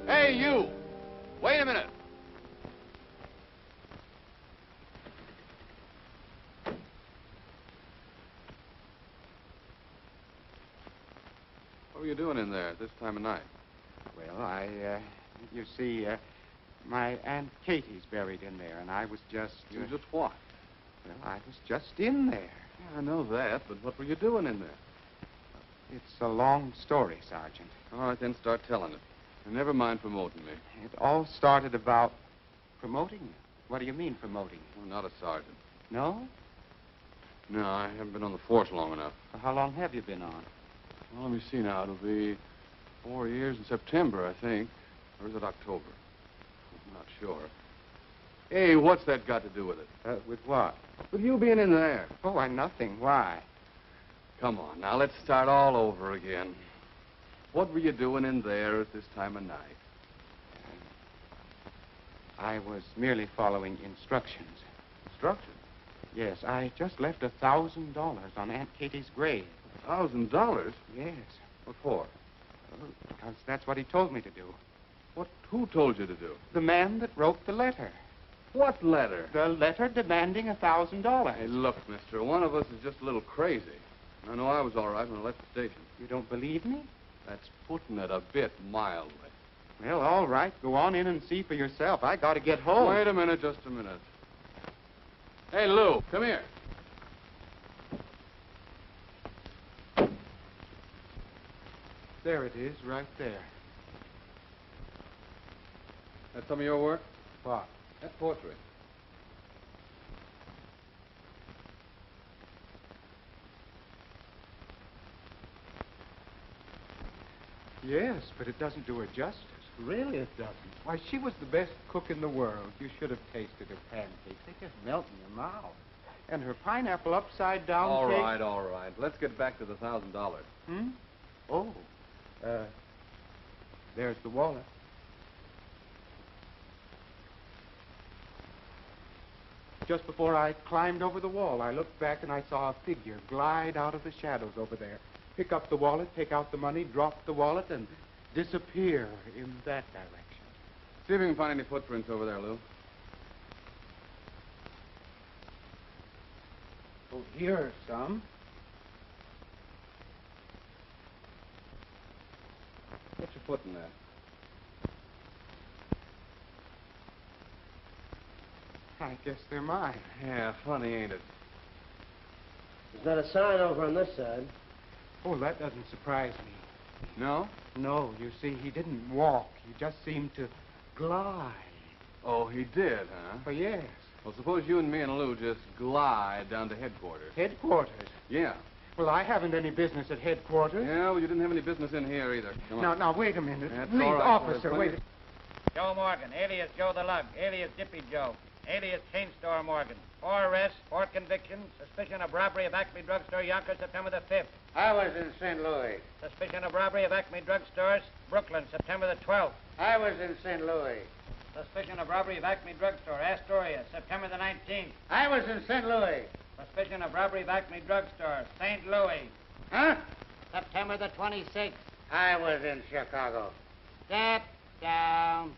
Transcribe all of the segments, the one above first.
Hey, you! Wait a minute. What were you doing in there at this time of night? Well, you see, my Aunt Katie's buried in there, and I was just... You just what? Well, I was just in there. Yeah, I know that, but what were you doing in there? It's a long story, Sergeant. All right, then start telling it. And never mind promoting me. It all started about promoting you. What do you mean, promoting you? I'm not a sergeant. No? No, I haven't been on the force long enough. Well, how long have you been on? Well, let me see now. It'll be 4 years in September, I think. Or is it October? I'm not sure. Hey, what's that got to do with it? With what? With you being in there. Oh, nothing. Why? Come on, now let's start all over again. What were you doing in there at this time of night? I was merely following instructions. Instructions? Yes, I just left $1,000 on Aunt Katie's grave. $1,000? Yes. What for? Because that's what he told me to do. Who told you to do? The man that wrote the letter. What letter? The letter demanding $1,000. Hey, look, mister, one of us is just a little crazy. I know I was all right when I left the station. You don't believe me? That's putting it a bit mildly. Well, all right. Go on in and see for yourself. I got to get home. Wait a minute, just a minute. Hey, Lou, come here. There it is, right there. That's some of your work? What? That portrait. Yes, but it doesn't do her justice. Really, it doesn't. Why, she was the best cook in the world. You should have tasted her pancakes. They just melt in your mouth. And her pineapple upside down All cake. right. Let's get back to the $1,000. Hmm? Oh. There's the wallet. Just before I climbed over the wall, I looked back and I saw a figure glide out of the shadows over there. Pick up the wallet, take out the money, drop the wallet, and disappear in that direction. See if you can find any footprints over there, Lou. Oh, here are some. What's your foot in that? I guess they're mine. Yeah, funny, ain't it? There's not a sign over on this side. Oh, that doesn't surprise me. No? No, you see, he didn't walk. He just seemed to glide. Oh, he did, huh? Oh, yes. Well, suppose you and me and Lou just glide down to headquarters. Headquarters? Yeah. Well, I haven't any business at headquarters. Yeah, well, you didn't have any business in here either. Come on. Now, wait a minute. That's Please, all right, officer, there's wait. plenty- Joe Morgan, alias Joe the Lug, alias Dippy Joe, alias Chain Store Morgan. 4 arrests, 4 convictions, suspicion of robbery of Acme Drugstore, Yonkers, September the 5th. I was in St. Louis. Suspicion of robbery of Acme Drugstores, Brooklyn, September the 12th. I was in St. Louis. Suspicion of robbery of Acme Drugstore, Astoria, September the 19th. I was in St. Louis. Suspicion of robbery of Acme Drugstore, St. Louis, Huh? September the 26th. I was in Chicago. Step down.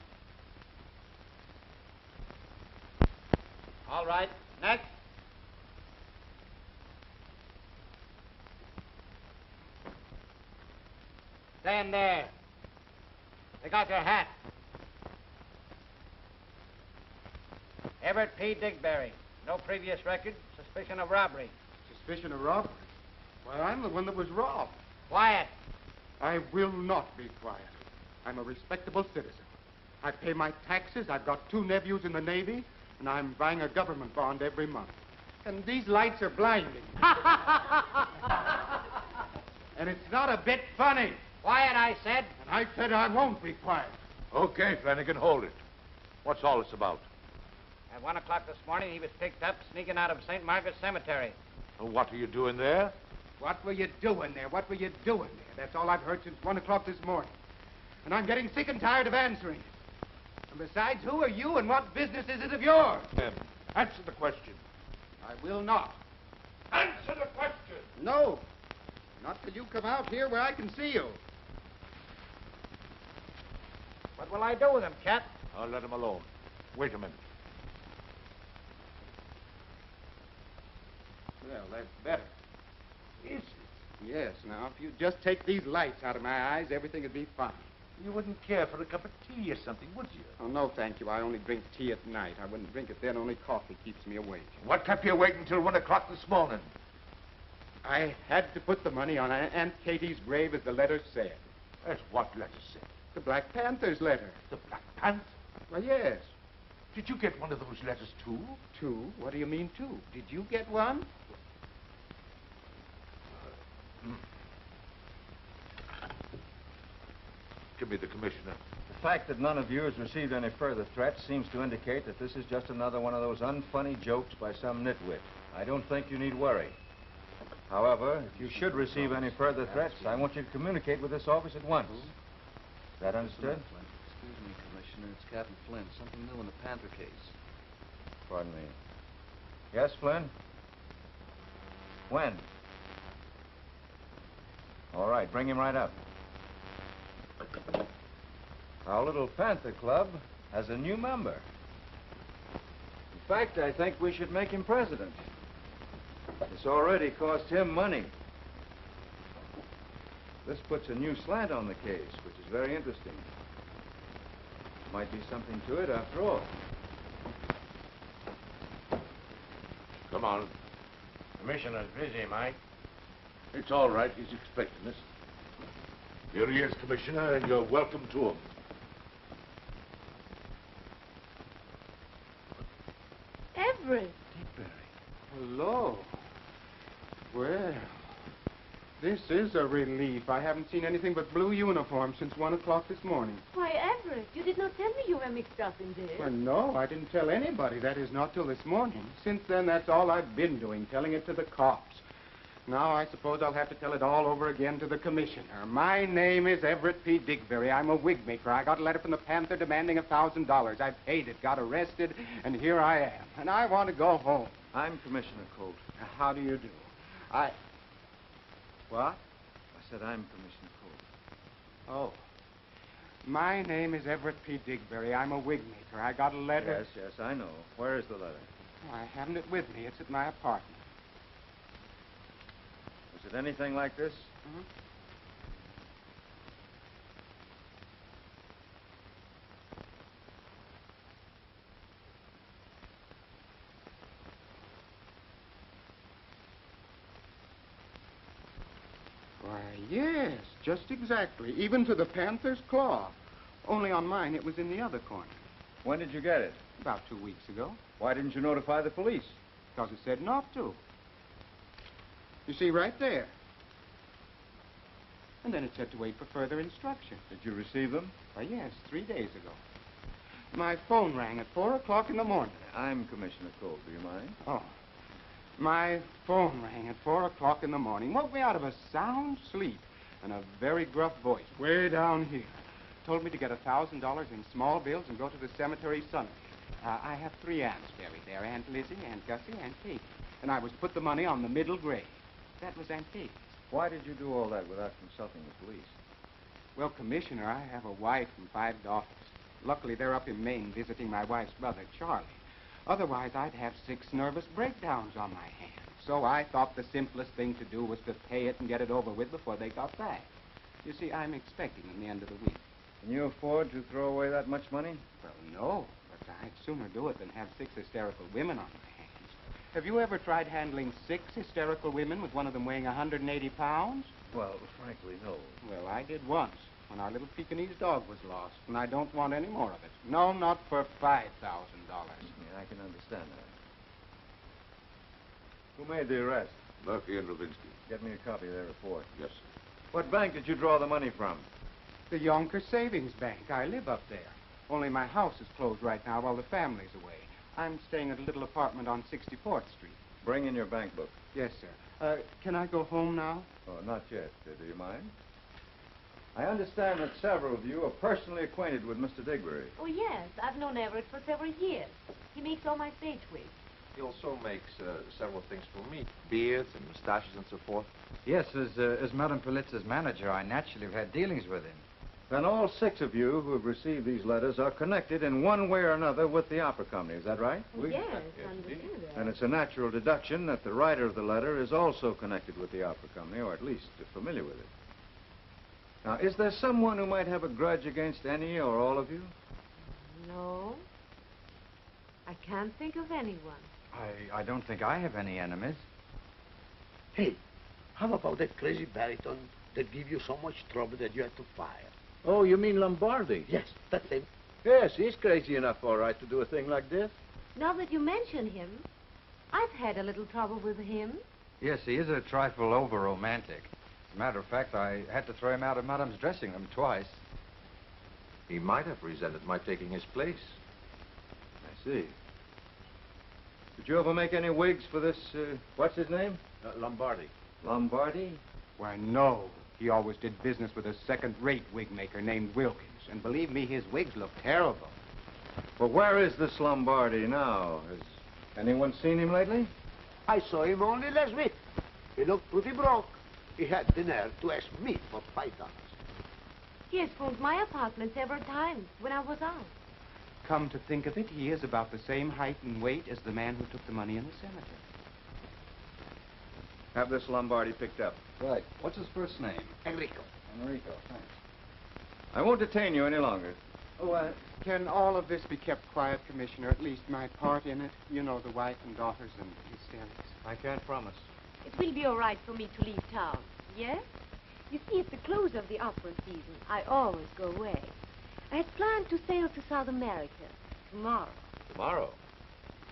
All right, next. Stand there. Take out your hat. Everett P. Digberry. No previous record. Suspicion of robbery. Suspicion of robbery? Well, I'm the one that was robbed. Quiet. I will not be quiet. I'm a respectable citizen. I pay my taxes. I've got 2 nephews in the Navy, and I'm buying a government bond every month. And these lights are blinding. And it's not a bit funny. Quiet, I said. And I said I won't be quiet. Okay, Flanagan, hold it. What's all this about? At 1 o'clock this morning, he was picked up sneaking out of St. Margaret's Cemetery. What are you doing there? What were you doing there? What were you doing there? That's all I've heard since 1 o'clock this morning. And I'm getting sick and tired of answering it. And besides, who are you and what business is it of yours? Answer the question. I will not. Answer the question! No. Not till you come out here where I can see you. What What will I do with him, Cap? I'll let him alone. Wait a minute. Well, that's better. Is it? Yes, now, if you just take these lights out of my eyes, everything would be fine. You wouldn't care for a cup of tea or something, would you? Oh, no, thank you. I only drink tea at night. I wouldn't drink it then. Only coffee keeps me awake. What kept you waiting till 1 o'clock this morning? I had to put the money on Aunt Katie's grave, as the letter said. As what letter said? The Black Panther's letter. The Black Panther? Well, yes. Did you get one of those letters, too? Two? What do you mean, two? Did you get one? Give me the commissioner. The fact that none of you has received any further threats seems to indicate that this is just another one of those unfunny jokes by some nitwit. I don't think you need worry. However, if you should receive any further threats, I want you to communicate with this office at once. Is that understood? Excuse me, Commissioner. It's Captain Flynn. Something new in the Panther case. Pardon me. Yes, Flynn? When? All right, bring him right up. Our little Panther Club has a new member. In fact, I think we should make him president. It's already cost him money. This puts a new slant on the case, which is very interesting. Might be something to it after all. Come on. Commissioner's busy, Mike. It's all right. He's expecting us. Here he is, Commissioner, and you're welcome to him. Everett. Hello. Well, this is a relief. I haven't seen anything but blue uniforms since 1 o'clock this morning. Why, Everett, you did not tell me you were mixed up in this. Well, no, I didn't tell anybody. That is, not till this morning. Since then, that's all I've been doing, telling it to the cops. Now, I suppose I'll have to tell it all over again to the commissioner. My name is Everett P. Digberry. I'm a wig maker. I got a letter from the Panther demanding $1,000. I paid it, got arrested, and here I am. And I want to go home. I'm Commissioner Colt. How do you do? What? I said I'm Commissioner Colt. Oh. My name is Everett P. Digberry. I'm a wig maker. I got a letter. Yes, I know. Where is the letter? I haven't it with me. It's at my apartment. Was it anything like this? Mm-hmm. Why, yes, just exactly. Even to the Panther's claw. Only on mine, it was in the other corner. When did you get it? About 2 weeks ago. Why didn't you notify the police? Because it said not to. You see, right there. And then it said to wait for further instructions. Did you receive them? Why, yes, 3 days ago. My phone rang at 4 o'clock in the morning. I'm Commissioner Colt. Do you mind? Oh. My phone rang at 4 o'clock in the morning. Woke me out of a sound sleep. And a very gruff voice, way down here, told me to get $1,000 in small bills and go to the cemetery Sunday. I have 3 aunts buried there, Aunt Lizzie, Aunt Gussie, Aunt Katie. And I was to put the money on the middle grave. That was Aunt Katie's. Why did you do all that without consulting the police? Well, Commissioner, I have a wife and 5 daughters. Luckily, they're up in Maine visiting my wife's brother, Charlie. Otherwise, I'd have 6 nervous breakdowns on my hands. So I thought the simplest thing to do was to pay it and get it over with before they got back. You see, I'm expecting them the end of the week. Can you afford to throw away that much money? Well, no, but I'd sooner do it than have 6 hysterical women on my hands. Have you ever tried handling 6 hysterical women with one of them weighing 180 pounds? Well, frankly, no. Well, I did once, when our little Pekingese dog was lost, and I don't want any more of it. No, not for $5,000. Yeah, I can understand that. Who made the arrest? Murphy and Ravinsky. Get me a copy of their report. Yes, sir. What bank did you draw the money from? The Yonkers Savings Bank. I live up there. Only my house is closed right now while the family's away. I'm staying at a little apartment on 64th Street. Bring in your bank book. Yes, sir. Can I go home now? Oh, not yet. Do you mind? I understand that several of you are personally acquainted with Mr. Digberry. Oh, yes. I've known Everett for several years. He makes all my stage wigs. He also makes several things for me, beards and mustaches and so forth. Yes, as Madame Politza's manager, I naturally have had dealings with him. Then all 6 of you who have received these letters are connected in one way or another with the opera company. Is that right? Yes, I understand that. And it's a natural deduction that the writer of the letter is also connected with the opera company, or at least familiar with it. Now, is there someone who might have a grudge against any or all of you? No. I can't think of anyone. I don't think I have any enemies. Hey, how about that crazy baritone that gave you so much trouble that you had to fire? Oh, you mean Lombardi? Yes, that's him. Yes, he's crazy enough, all right, to do a thing like this. Now that you mention him, I've had a little trouble with him. Yes, he is a trifle over-romantic. As a matter of fact, I had to throw him out of Madame's dressing room twice. He might have resented my taking his place. I see. Did you ever make any wigs for this, what's his name? Lombardi. Lombardi? Why, no. He always did business with a second-rate wig maker named Wilkins. And believe me, his wigs look terrible. Well, where is this Lombardi now? Has anyone seen him lately? I saw him only last week. He looked pretty broke. He had the nerve to ask me for $5. He has phoned my apartment several times when I was out. Come to think of it, he is about the same height and weight as the man who took the money in the cemetery. Have this Lombardi picked up. Right. What's his first name? Enrico. Enrico, thanks. I won't detain you any longer. Oh, can all of this be kept quiet, Commissioner? At least my part in it. You know, the wife and daughters and hysterics. I can't promise. It will be all right for me to leave town, yes? You see, at the close of the opera season, I always go away. I had planned to sail to South America tomorrow. Tomorrow?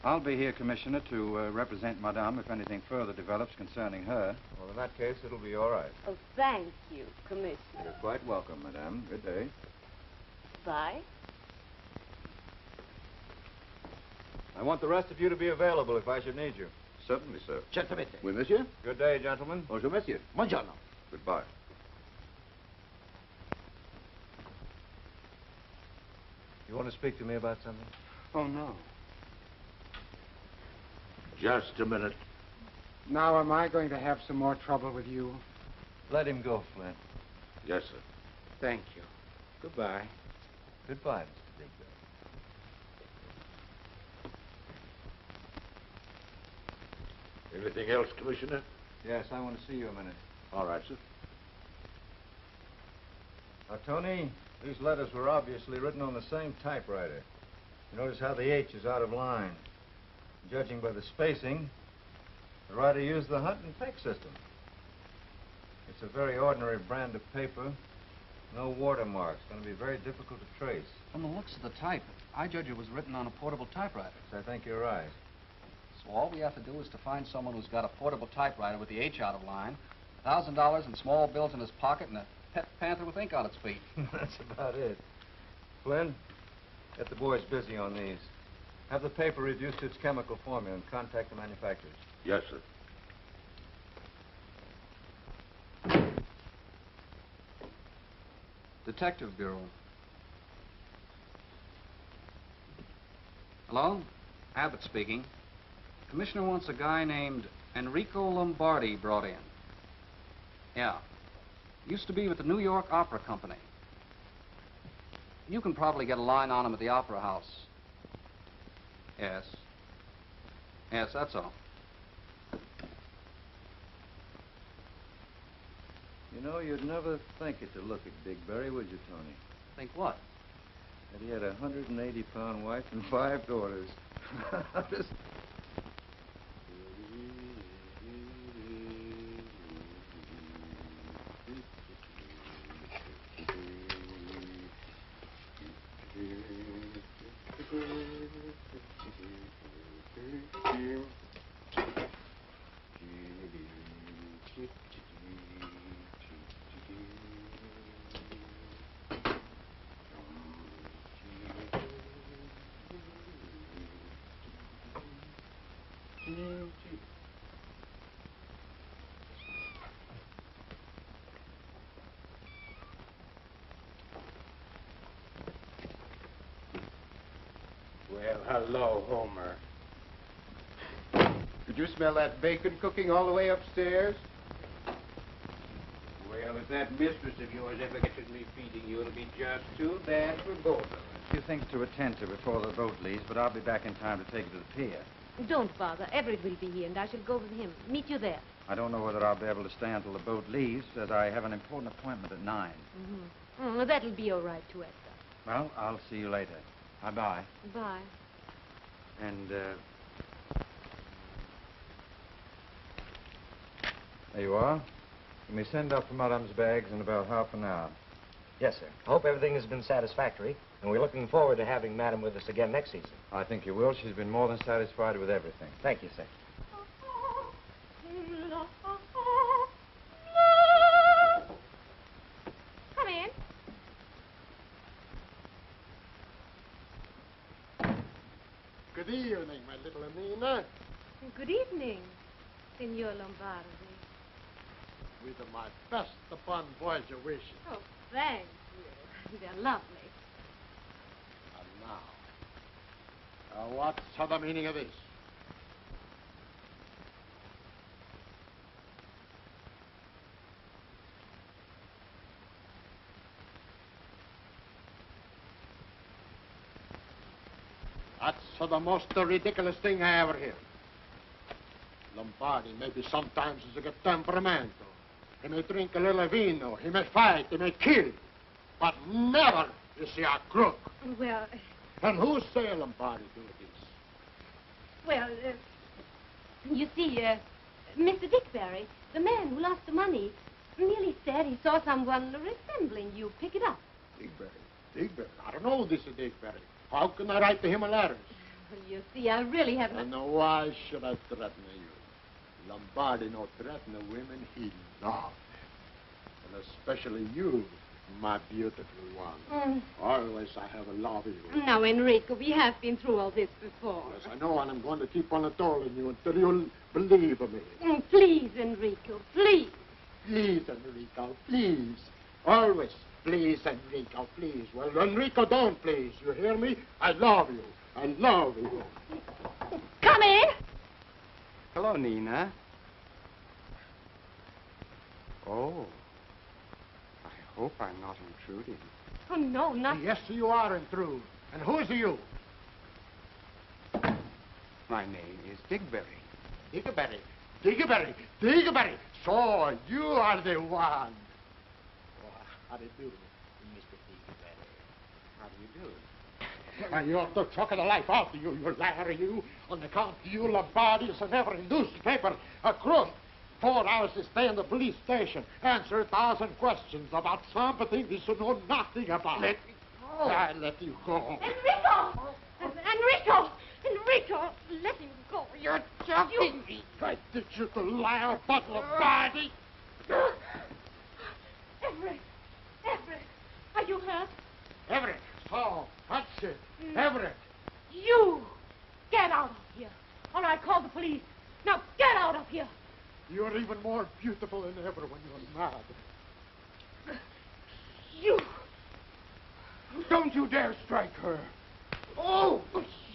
I'll be here, Commissioner, to represent Madame if anything further develops concerning her. Well, in that case, it'll be all right. Oh, thank you, Commissioner. You're quite welcome, Madame. Good day. Bye. I want the rest of you to be available if I should need you. Certainly, sir. Certamente. Oui, monsieur? Good day, gentlemen. Bonjour, monsieur. Buongiorno. Goodbye. You want to speak to me about something? Oh, no. Just a minute. Now, am I going to have some more trouble with you? Let him go, Flint. Yes, sir. Thank you. Goodbye. Goodbye, Mr. Digberry. Anything else, Commissioner? Yes, I want to see you a minute. All right, sir. Now, Tony, these letters were obviously written on the same typewriter. You notice how the H is out of line. Judging by the spacing, the writer used the hunt and peck system. It's a very ordinary brand of paper. No watermarks. Going to be very difficult to trace. From the looks of the type, I judge it was written on a portable typewriter. I think you're right. So all we have to do is to find someone who's got a portable typewriter with the H out of line, $1,000 in small bills in his pocket, and a pet panther with ink on its feet. That's about it. Flynn, get the boys busy on these. Have the paper reduced to its chemical formula and contact the manufacturers. Yes, sir. Detective Bureau. Hello? Abbott speaking. Commissioner wants a guy named Enrico Lombardi brought in. Yeah. Used to be with the New York Opera Company. You can probably get a line on him at the Opera House. Yes. Yes, that's all. You know, you'd never think it to look at Digberry, would you, Tony? Think what? That he had a 180-pound wife and 5 daughters. Just... Well, hello, Homer. Did you smell that bacon cooking all the way upstairs? Well, it's If that mistress of yours ever gets me feeding you, it'll be just too bad for both of us. A few things to attend to before the boat leaves, but I'll be back in time to take you to the pier. Don't bother. Everett will be here, and I shall go with him. Meet you there. I don't know whether I'll be able to stay until the boat leaves, as I have an important appointment at 9. That'll be all right, too, Edgar. Well, I'll see you later. Bye-bye. Bye. And, there you are. You may send up for Madame's bags in about half an hour. Yes, sir. I hope everything has been satisfactory, and we're looking forward to having Madame with us again next season. I think you will. She's been more than satisfied with everything. Thank you, sir. Come in. Good evening, my little Nina. Good evening, Signor Lombardi. With my best upon Voyager wishes. Oh, thank you. They're lovely. And now, what's the meaning of this? That's the most ridiculous thing I ever heard. Lombardi maybe sometimes is a good temperamento. He may drink a little vino, he may fight, he may kill, but never is he a crook. Well... And who say Lombardi do this? Well, you see, Mr. Digberry, the man who lost the money, merely said he saw someone resembling you pick it up. Digberry? I don't know this is Digberry. How can I write to him a letter? Well, you see, I really haven't... And why should I threaten you? Lombardi no threaten the women he loves. And especially you, my beautiful one. Always I have loved you. Now, Enrico, we have been through all this before. Yes, I know, and I'm going to keep on telling you until you'll believe me. Please, Enrico, please. Please, Enrico, please. Always, please, Enrico, please. Well, Enrico, don't please. You hear me? I love you. I love you. Come in. Hello, Nina. Oh. I hope I'm not intruding. Oh, no, not... Yes, you are intrude. And who's you? My name is Digberry. Digberry? Digberry? Digberry! So, you are the one. Oh, how do you do, Mr. Digberry? How do you do? And you're the chuck of the life out of you, you liar, you. On account of you, Lombardi is in every newspaper, a crook. 4 hours to stay in the police station, answer 1,000 questions about something you should know nothing about. Let me go. I let you go. Enrico! Enrico! Enrico! Let him go. You're joking me. I did you the liar, but Lombardi. Everett! Everett! Are you hurt? Everett! So, that's it. Everett! You! Get out of here. All right, call the police. Now, get out of here. You're even more beautiful than ever when you're mad. You! Don't you dare strike her. Oh,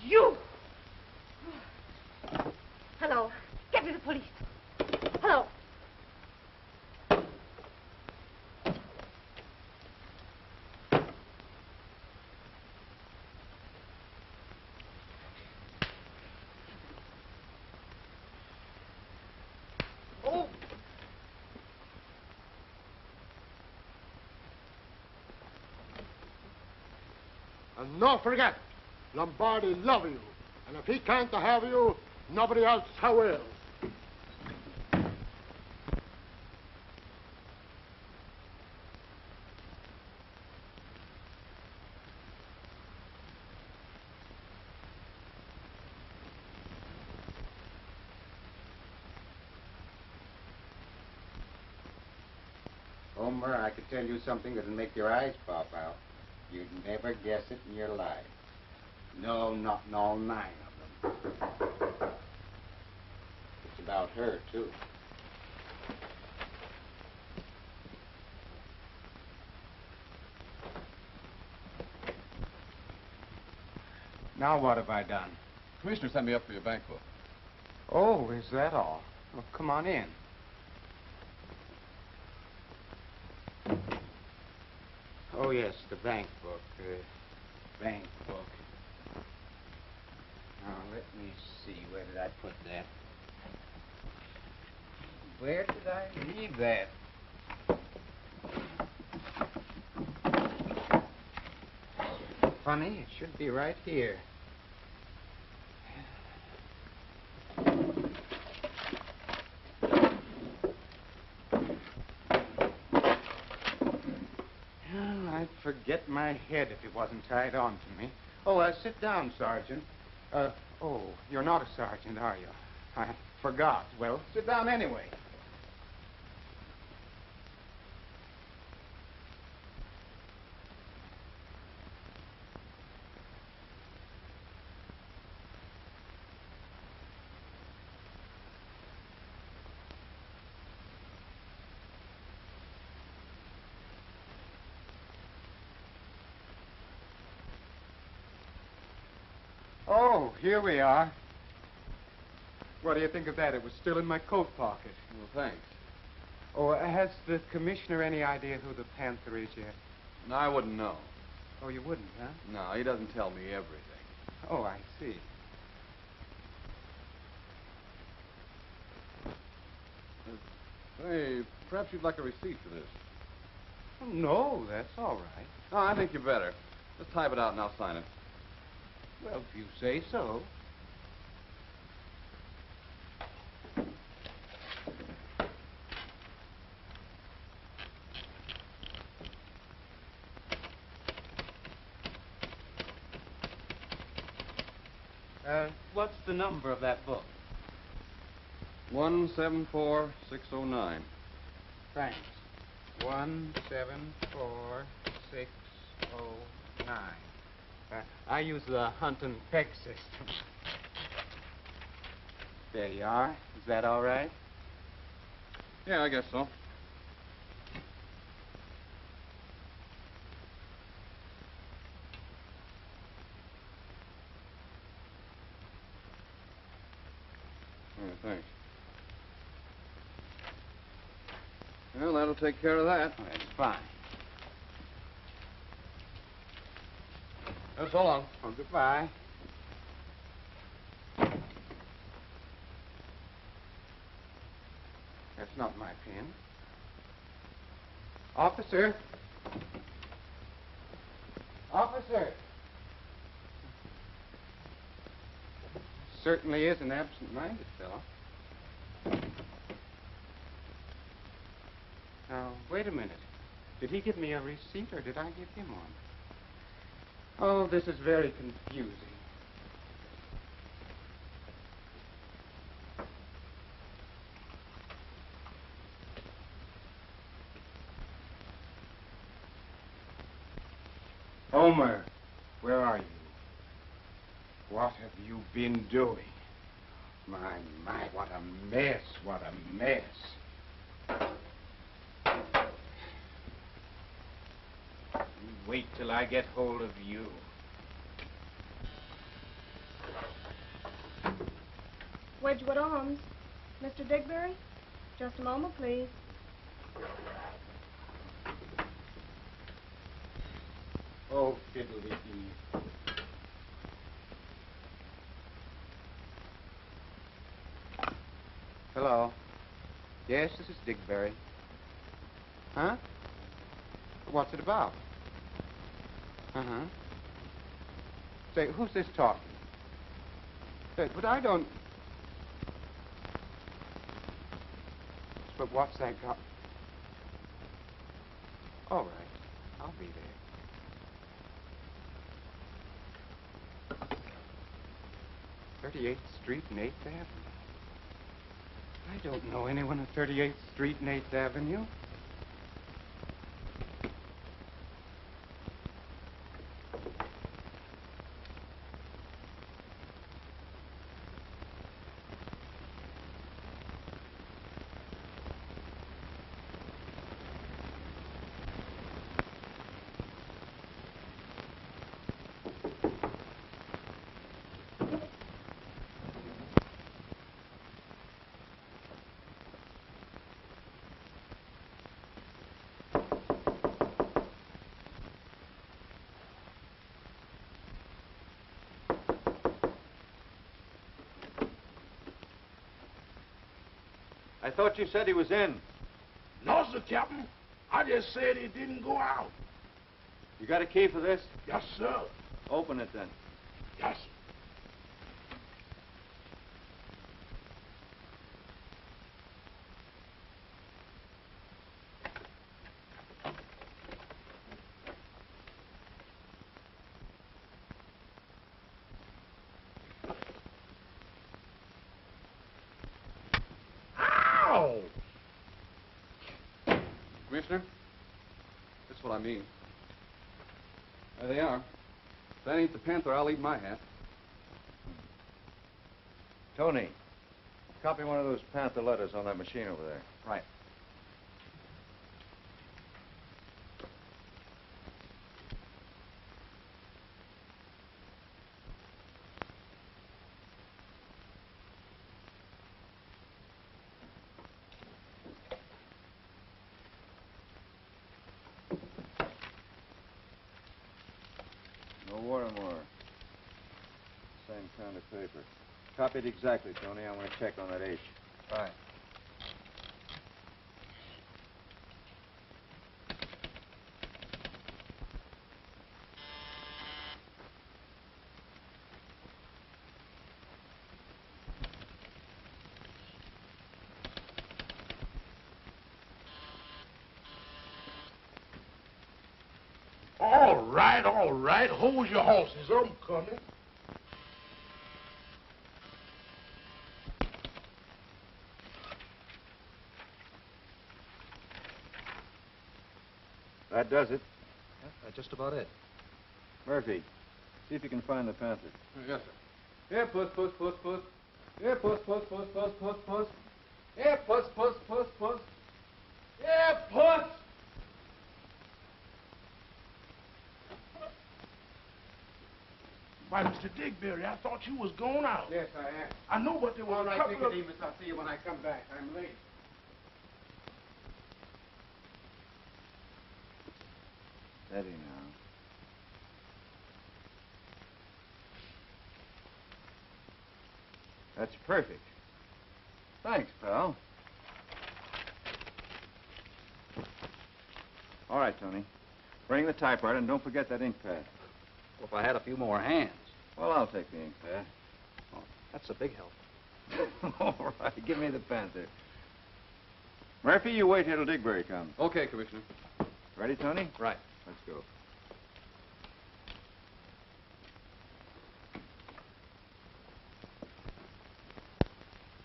you! Hello. Get me the police. Hello. And no forget, Lombardi love you. And if he can't have you, nobody else will. Homer, I could tell you something that'll make your eyes pop out. You'd never guess it in your life. No, not in all 9 of them. It's about her, too. Now what have I done? Commissioner sent me up for your bank book. Oh, is that all? Well, come on in. yes, the bank book. Bank book. Now, let me see. Where did I put that? Where did I leave that? Funny, it should be right here. I'd forget my head if it wasn't tied on to me. Oh, sit down, Sergeant. Oh, you're not a sergeant, are you? I forgot. Well, sit down anyway. Oh, here we are. What do you think of that? It was still in my coat pocket. Well, thanks. Oh, has the commissioner any idea who the Panther is yet? No, I wouldn't know. Oh, you wouldn't, huh? No, he doesn't tell me everything. Oh, I see. Hey, perhaps you'd like a receipt for this. Oh, no, that's all right. No, I think you better. Just type it out and I'll sign it. Well, if you say so. What's the number of that book? 174609. Thanks. 174609. I use the hunt and peg system. There you are. Is that all right? Yeah, I guess so. Yeah, thanks. Well, that'll take care of that. Oh, that's fine. So long. Oh, goodbye. That's not my pen. Officer. Officer. Certainly is an absent-minded fellow. Now, wait a minute. Did he give me a receipt or did I give him one? Oh, this is very confusing. Homer, where are you? What have you been doing? My, what a mess, what a mess. You wait till I get hold of you. Wedgwood Arms. Mr. Digberry? Just a moment, please. Oh, fiddly-dee. Hello. Yes, this is Digberry. Huh? What's it about? Uh-huh. Say, who's this talking? Say, but I don't... But what's that got... All right. I'll be there. 38th Street and 8th Avenue. I don't know anyone at 38th Street and 8th Avenue. I thought you said he was in. No, sir, Captain. I just said he didn't go out. You got a key for this? Yes, sir. Open it then. Yes, sir. Commissioner, that's what I mean. There they are. If that ain't the Panther, I'll eat my hat. Tony, copy one of those Panther letters on that machine over there. Right. No watermark. Same kind of paper. Copy it exactly, Tony. I want to check on that H. Right. All right. Hold your horses. I'm coming. That does it. That's just about it. Murphy, see if you can find the Panther. Yes, sir. Here, puss. Here, puss. Here, puss. Here, puss. Why, Mr. Digberry, I thought you was going out. Yes, I am. I know, but there was All a right, couple of... Nicodemus, I'll see you when I come back. I'm late. Steady now. That's perfect. Thanks, pal. All right, Tony. Bring the typewriter and don't forget that ink pad. Well, if I had a few more hands. Well, I'll take the ink pad. Oh, that's a big help. All right, give me the Panther. Murphy, you wait here till Digberry comes. Okay, Commissioner. Ready, Tony? Right. Let's go.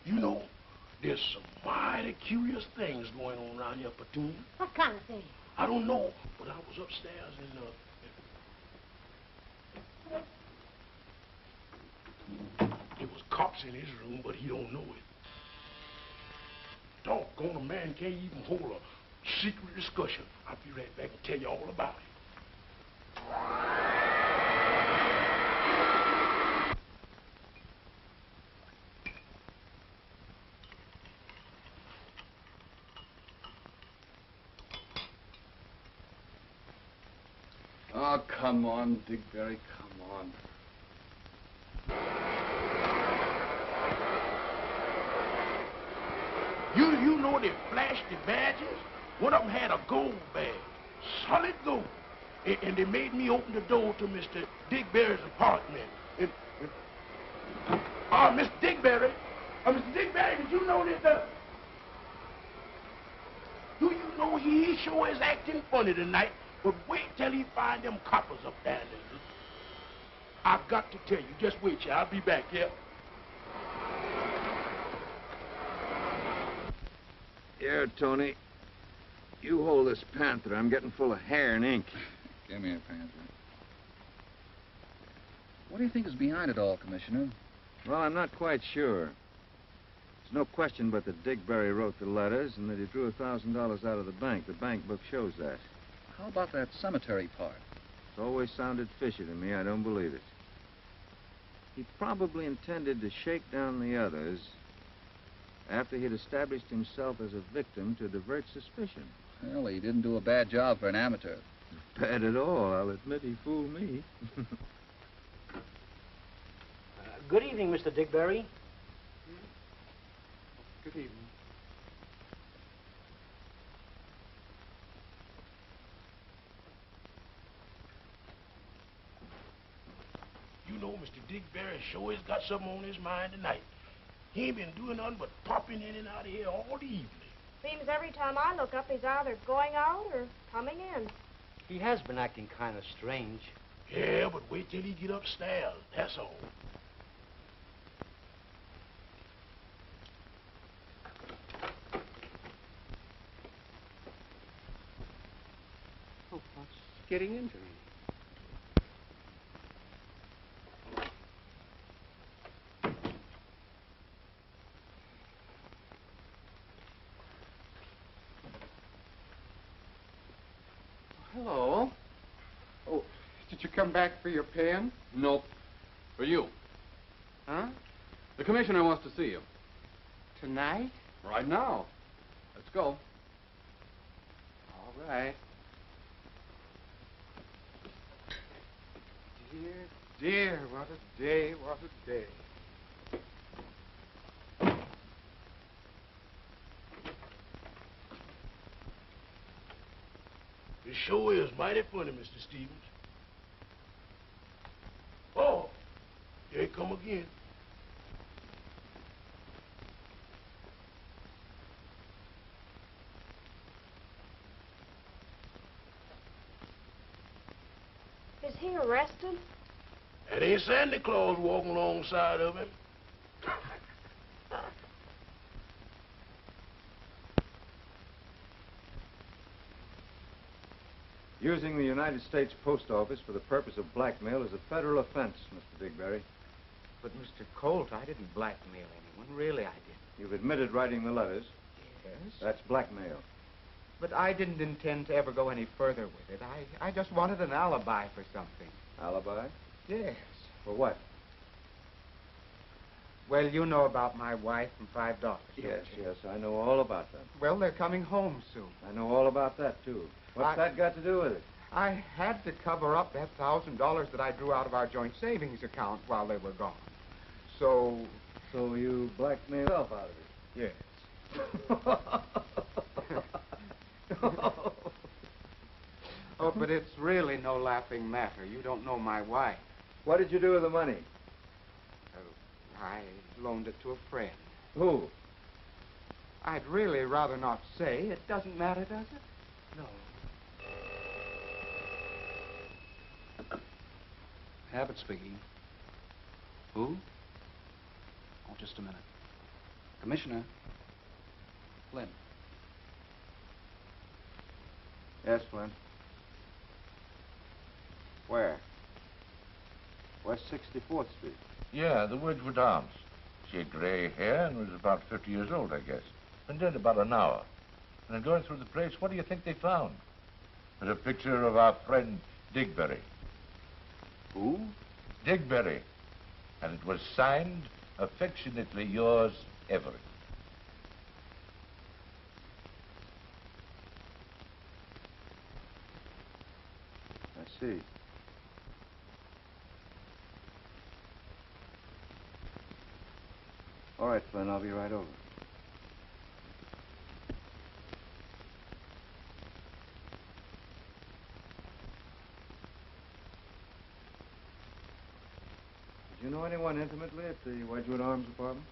You know, there's some mighty curious things going on around here, Petunia. What kind of thing? I don't know, but I was upstairs and, there was cops in his room, but he don't know it. Doggone, a man can't even hold a secret discussion. I'll be right back and tell you all about it. Oh, come on, Digberry, come on. You know they flashed the badges? One of them had a gold badge, solid gold. And they made me open the door to Mr. Digberry's apartment. Mr. Digberry, did you know that, do you know he sure is acting funny tonight? But wait till he find them coppers up there. I've got to tell you. Just wait, y'all. I'll be back here. Here, Tony. You hold this Panther. I'm getting full of hair and ink. Give me a Panther. What do you think is behind it all, Commissioner? Well, I'm not quite sure. There's no question but that Digberry wrote the letters and that he drew $1,000 out of the bank. The bank book shows that. How about that cemetery part? It's always sounded fishy to me. I don't believe it. He probably intended to shake down the others after he'd established himself as a victim to divert suspicion. Well, he didn't do a bad job for an amateur. Bad at all. I'll admit he fooled me. Good evening, Mr. Digberry. Good evening. You know Mr. Digberry sure has got something on his mind tonight. He ain't been doing nothing but popping in and out of here all the evening. Seems every time I look up, he's either going out or coming in. He has been acting kind of strange. Yeah, but wait till he get upstairs, that's all. Oh, what's getting into him? Hello. Oh, did you come back for your pen? Nope. For you. Huh? The commissioner wants to see you. Tonight? Right now. Let's go. All right. Dear, dear, what a day, what a day. It sure is mighty funny, Mr. Stevens. Oh, here he come again. Is he arrested? That ain't Santa Claus walking alongside of him. Using the United States Post Office for the purpose of blackmail is a federal offense, Mr. Digberry. But, Mr. Colt, I didn't blackmail anyone. Really, I didn't. You've admitted writing the letters. Yes? That's blackmail. But I didn't intend to ever go any further with it. I just wanted an alibi for something. Alibi? Yes. For what? Well, you know about my wife and $5. don't Yes, you? yes, I know all about that. Well, they're coming home soon. I know all about that, too. What's that got to do with it? I had to cover up that $1,000 that I drew out of our joint savings account while they were gone. So... So you blackmailed yourself out of it? Yes. Oh, but it's really no laughing matter. You don't know my wife. What did you do with the money? I loaned it to a friend. Who? I'd really rather not say. It doesn't matter, does it? No. Habit speaking. Who? Oh, just a minute. Commissioner. Flynn. Yes, Flynn. Where? West 64th Street. Yeah, the Wedgwood Arms. She had gray hair and was about 50 years old, I guess. Been dead about an hour. And in going through the place, what do you think they found? There's a picture of our friend Digberry. Who? Digberry. And it was signed, affectionately yours, Everett. I see. All right, Flynn, I'll be right over. Did you know anyone intimately at the Wedgwood Arms apartment?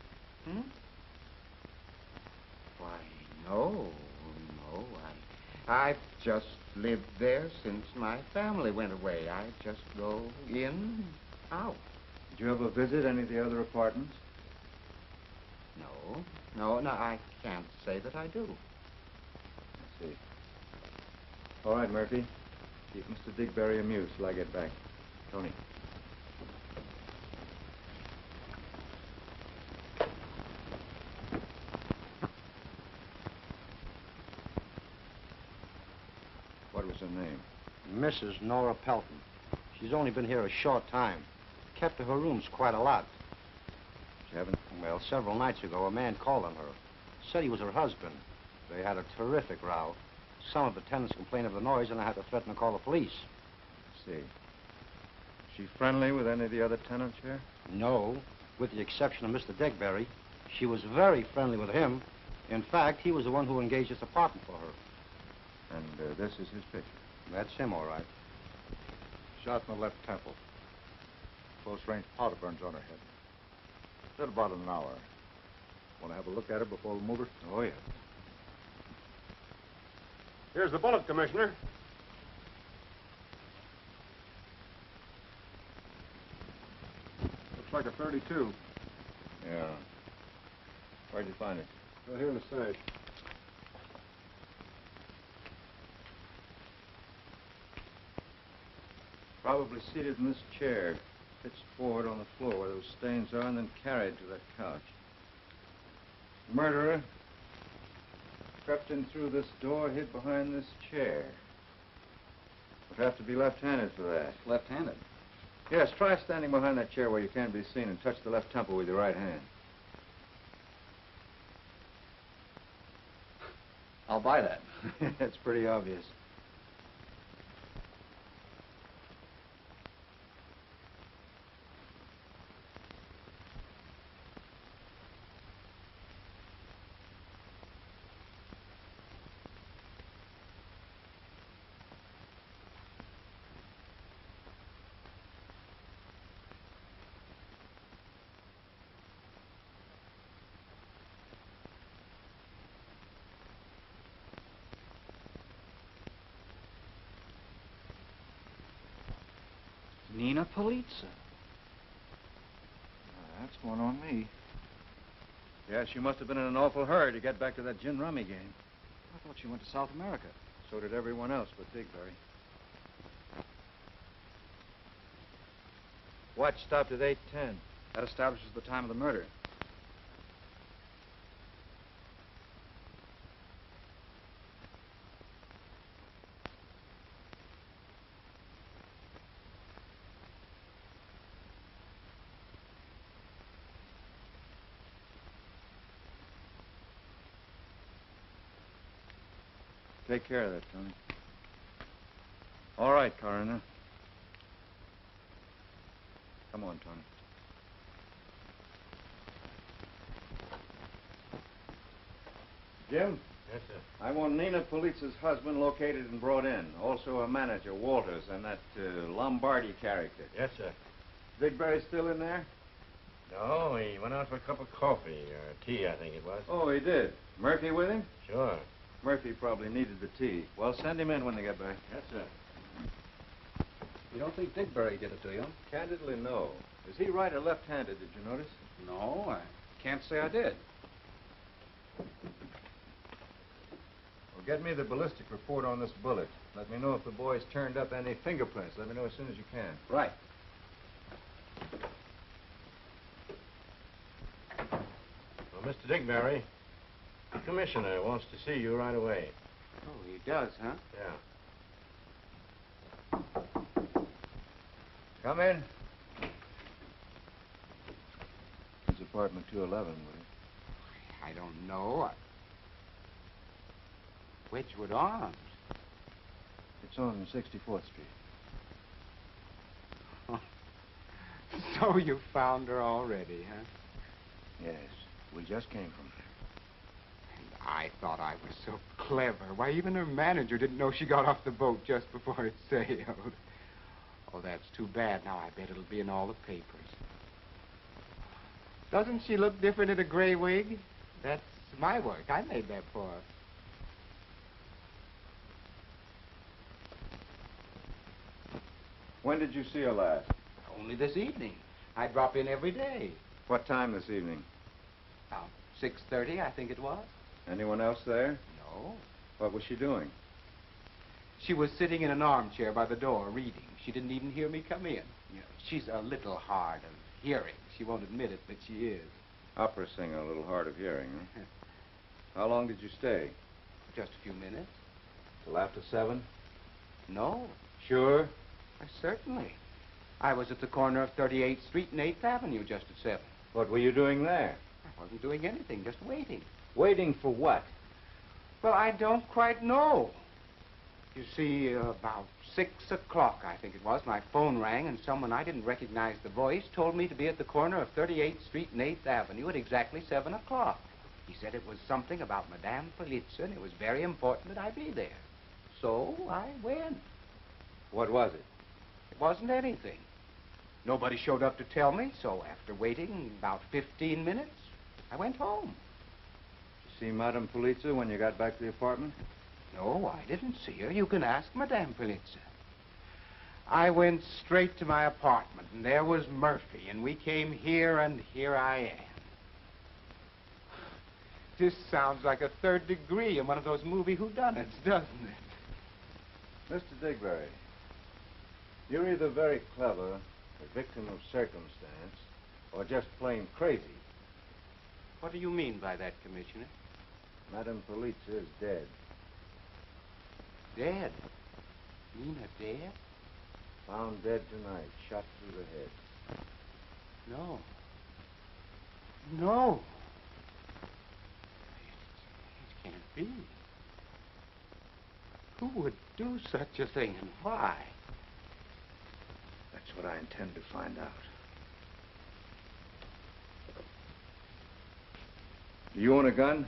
Hmm? Why, no. I've just lived there since my family went away. I just go in, out. Did you ever visit any of the other apartments? No, I can't say that I do. I see. All right, Murphy. Keep Mr. Digberry amused till I get back. Tony. What was her name? Mrs. Nora Pelton. She's only been here a short time. Kept to her rooms quite a lot. She haven't? Well, several nights ago, a man called on her. Said he was her husband. They had a terrific row. Some of the tenants complained of the noise, and I had to threaten to call the police. I see. Is she friendly with any of the other tenants here? No, with the exception of Mr. Digberry. She was very friendly with him. In fact, he was the one who engaged this apartment for her. And this is his picture? That's him, all right. Shot in the left temple. close-range powder burns on her head. Said about an hour. Want to have a look at her before we move her? Oh, yeah. Here's the bullet, Commissioner. Looks like a 32. Yeah. Where'd you find it? Right here in the safe. Probably seated in this chair, pitched forward on the floor where those stains are, and then carried to that couch. The murderer crept in through this door, hid behind this chair. Would have to be left-handed for that. Left-handed? Yes, try standing behind that chair where you can't be seen and touch the left temple with your right hand. I'll buy that. That's pretty obvious. Nina Politza. That's one on me. Yeah, she must have been in an awful hurry to get back to that gin rummy game. I thought she went to South America. So did everyone else but Digberry. Watch stopped at 8:10. That establishes the time of the murder. Take care of that, Tony. All right, Coroner. Come on, Tony. Jim? Yes, sir. I want Nina Politza's husband located and brought in. Also a manager, Walters, and that Lombardi character. Yes, sir. Digberry still in there? No, he went out for a cup of coffee, or tea, I think it was. Oh, he did. Murphy with him? Sure. Murphy probably needed the tea. Well, send him in when they get back. Yes, sir. You don't think Digberry did it to you? Candidly, no. Is he right or left-handed, did you notice? No, I can't say I did. Well, get me the ballistic report on this bullet. Let me know if the boys turned up any fingerprints. Let me know as soon as you can. Right. Well, Mr. Digberry, the commissioner wants to see you right away. Oh, he does, huh? Yeah. Come in. It's apartment 211, will you? I don't know. Wedgwood Arms. It's on 64th Street. So you found her already, huh? Yes. We just came from there. And I thought I was so clever. Why, even her manager didn't know she got off the boat just before it sailed. Oh, that's too bad. Now I bet it'll be in all the papers. Doesn't she look different in a gray wig? That's my work. I made that for her. When did you see her last? Only this evening. I drop in every day. What time this evening? About 6:30, I think it was. Anyone else there? No. What was she doing? She was sitting in an armchair by the door, reading. She didn't even hear me come in. You know, she's a little hard of hearing. She won't admit it, but she is. Opera singer, a little hard of hearing, huh? How long did you stay? Just a few minutes. Till after 7? No. Sure? Certainly. I was at the corner of 38th Street and 8th Avenue just at 7. What were you doing there? I wasn't doing anything, just waiting. Waiting for what? Well, I don't quite know. You see, about 6 o'clock, I think it was, my phone rang, and someone I didn't recognize the voice told me to be at the corner of 38th Street and 8th Avenue at exactly 7 o'clock. He said it was something about Madame Politza, and it was very important that I be there. So I went. What was it? It wasn't anything. Nobody showed up to tell me, so after waiting about 15 minutes, I went home. Did you see Madame Politza when you got back to the apartment? No, I didn't see her. You can ask Madame Politza. I went straight to my apartment, and there was Murphy, and we came here, and here I am. This sounds like a third degree in one of those movie whodunits, doesn't it? Mr. Digberry, you're either very clever, a victim of circumstance, or just plain crazy. What do you mean by that, Commissioner? Madame Politza is dead. Dead? Nina dead? Found dead tonight, shot through the head. No. No. It can't be. Who would do such a thing, and why? That's what I intend to find out. Do you own a gun?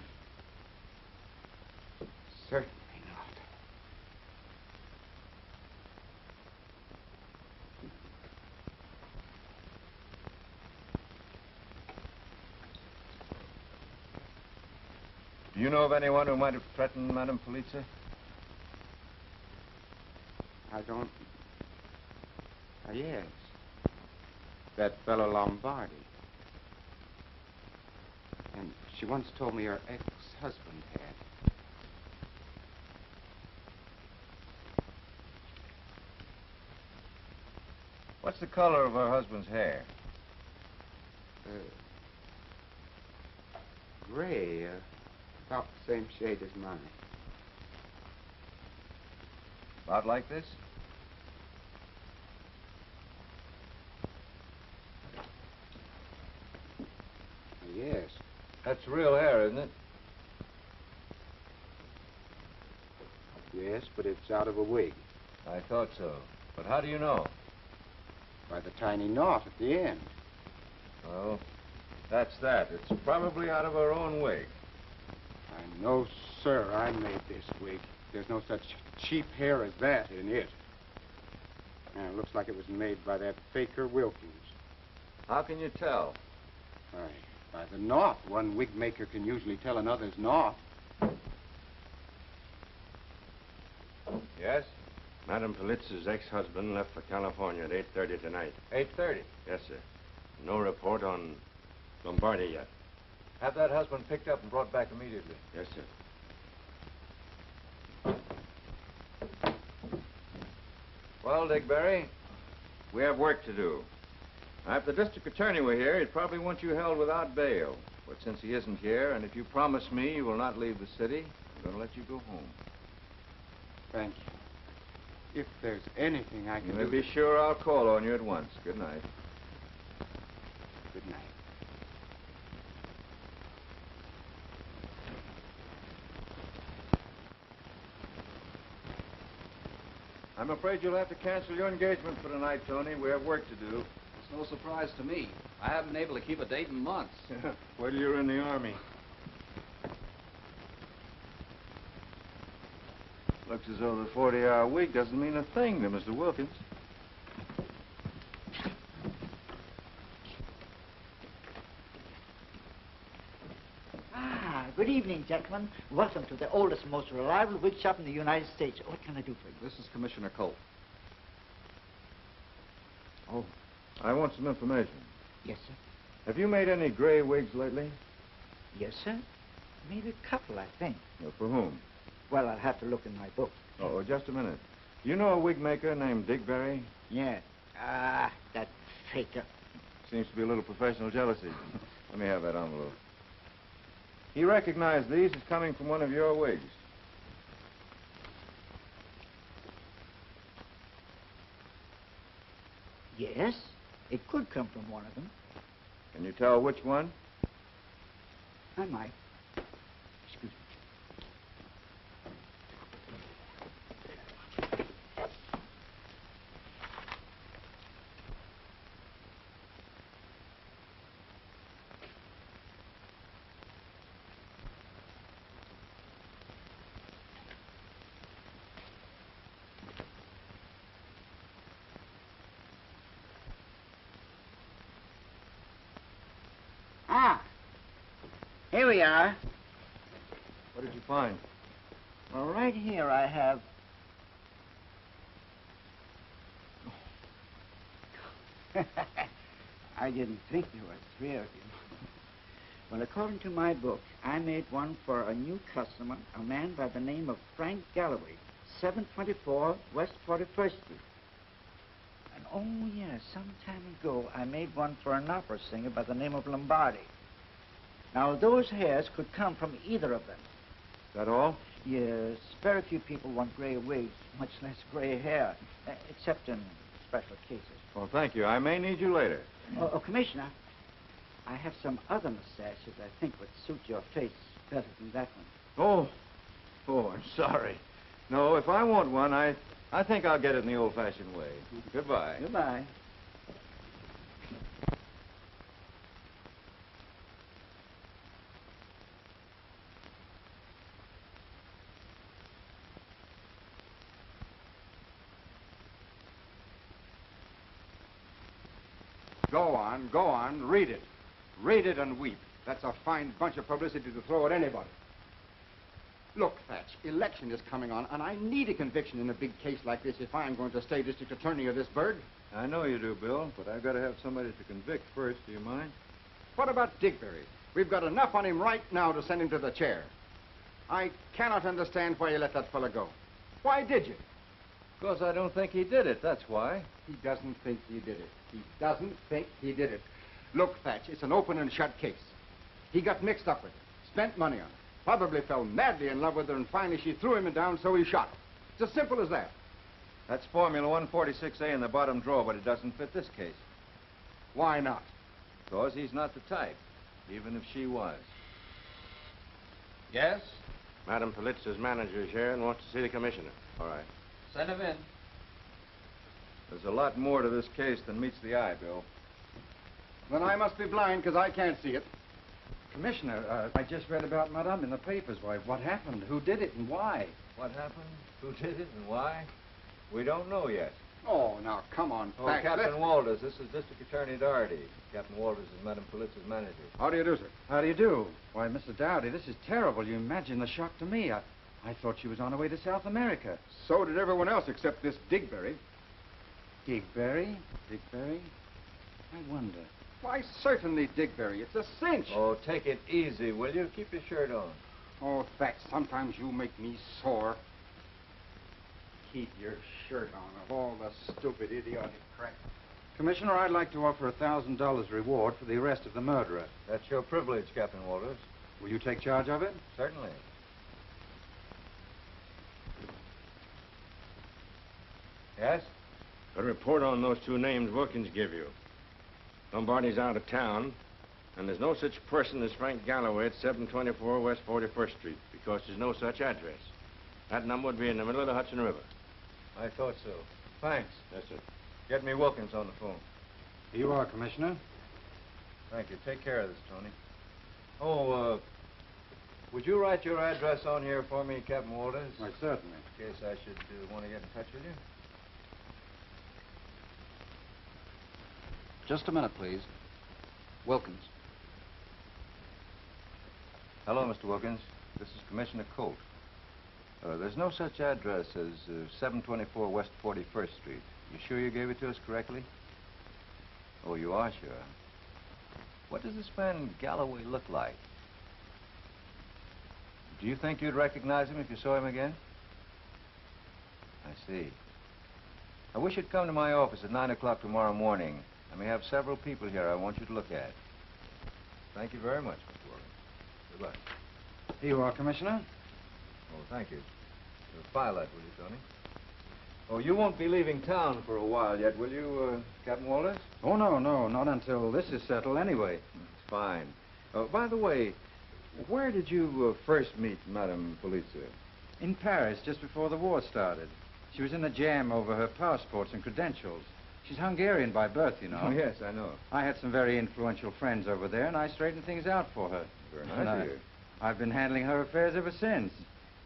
Certainly not. Do you know of anyone who might have threatened Madame Politza? I don't... yes. That fellow Lombardi. And she once told me her ex-husband had. What's the color of her husband's hair? Gray, about the same shade as mine. About like this? Yes. That's real hair, isn't it? Yes, but it's out of a wig. I thought so. But how do you know? By the tiny knot at the end. Well, that's that. It's probably out of her own wig. I know, sir, I made this wig. There's no such cheap hair as that in it. And it looks like it was made by that faker Wilkins. How can you tell? By the knot. One wig maker can usually tell another's knot. Yes? Madame Politza's ex-husband left for California at 8:30 tonight. 8:30. Yes, sir. No report on Lombardi yet. Have that husband picked up and brought back immediately. Yes, sir. Well, Digberry, We have work to do. Now, if the district attorney were here, he'd probably want you held without bail. but since he isn't here, and if you promise me you will not leave the city, I'm going to let you go home. Thank you. If there's anything I can You do... may be sure I'll call on you at once. Good night. Good night. I'm afraid you'll have to cancel your engagement for tonight, Tony. We have work to do. It's no surprise to me. I haven't been able to keep a date in months. Wait till you're in the Army. Looks as though the 40-hour week doesn't mean a thing to Mr. Wilkins. Good evening, gentlemen. Welcome to the oldest, most reliable wig shop in the United States. What can I do for you? This is Commissioner Colt. Oh, I want some information. Yes, sir. Have you made any gray wigs lately? Yes, sir. Made a couple, I think. Well, for whom? Well, I'll have to look in my book. Oh, just a minute. You know a wig maker named Digberry? Yeah. That faker. Seems to be a little professional jealousy. Let me have that envelope. He recognized these as coming from one of your wigs. Yes, it could come from one of them. Can you tell which one? I might. Excuse me. Ah, here we are. What did you find? Well, right here I have... I didn't think there were three of you. Well, according to my book, I made one for a new customer, a man by the name of Frank Galloway, 724 West 41st Street. And oh, yes, some time ago, I made one for an opera singer by the name of Lombardi. Now, those hairs could come from either of them. Is that all? Yes, very few people want gray wigs, much less gray hair, except in special cases. Well, thank you. I may need you later. Oh, Commissioner, I have some other mustaches I think would suit your face better than that one. Oh, I'm sorry. No, if I want one, I think I'll get it in the old-fashioned way. Goodbye. Goodbye. Go on, read it. Read it and weep. That's a fine bunch of publicity to throw at anybody. Look, Thatch, election is coming on, and I need a conviction in a big case like this if I'm going to stay district attorney of this burg. I know you do, Bill, but I've got to have somebody to convict first. Do you mind? What about Digberry? We've got enough on him right now to send him to the chair. I cannot understand why you let that fella go. Why did you? Because I don't think he did it, that's why. He doesn't think he did it. He doesn't think he did it. Look, Thatch, it's an open and shut case. He got mixed up with her, spent money on her, probably fell madly in love with her, and finally she threw him down, so he shot her. It's as simple as that. That's Formula 146A in the bottom drawer, but it doesn't fit this case. Why not? Because he's not the type, even if she was. Yes? Madam Politza's manager is here and wants to see the commissioner. All right. Send him in. There's a lot more to this case than meets the eye, Bill. Then I must be blind, because I can't see it. Commissioner, I just read about Madame in the papers. Why, what happened? Who did it and why? What happened? Who did it and why? We don't know yet. Oh, now, come on, Oh, Thatch. Captain Walters, this is District Attorney Doherty. Captain Walters is Madam Politza's manager. How do you do, sir? How do you do? Why, Mr. Dowdy, this is terrible. You imagine the shock to me. I thought she was on her way to South America. So did everyone else except this Digberry. Digberry? Digberry? I wonder. Why, certainly Digberry. It's a cinch. Oh, take it easy, will you? Keep your shirt on. Oh, Thatch, sometimes you make me sore. Keep your shirt on of all the stupid, idiotic crap. Commissioner, I'd like to offer $1,000 reward for the arrest of the murderer. That's your privilege, Captain Walters. Will you take charge of it? Certainly. Yes? Got a report on those two names Wilkins gave you. Lombardi's out of town, and there's no such person as Frank Galloway at 724 West 41st Street, because there's no such address. That number would be in the middle of the Hudson River. I thought so. Thanks. Yes, sir. Get me Wilkins on the phone. Here you are, Commissioner. Thank you. Take care of this, Tony. Oh, would you write your address on here for me, Captain Walters? Why, certainly. In case I should want to get in touch with you. Just a minute, please. Wilkins. Hello, Mr. Wilkins. This is Commissioner Colt. There's no such address as 724 West 41st Street. You sure you gave it to us correctly? Oh, you are sure? What does this man Galloway look like? Do you think you'd recognize him if you saw him again? I see. I wish you'd come to my office at 9 o'clock tomorrow morning. I may have several people here I want you to look at. Thank you very much, Mr. Wilkins. Goodbye. Here you are, Commissioner. Oh, thank you. File that, will you, Tony? Oh, you won't be leaving town for a while yet, will you, Captain Walters? Oh, no, not until this is settled anyway. It's fine. By the way, where did you first meet Madame Politza? In Paris, just before the war started. She was in a jam over her passports and credentials. She's Hungarian by birth, you know. Oh, yes, I know. I had some very influential friends over there, and I straightened things out for her. Very nice of you. I've been handling her affairs ever since.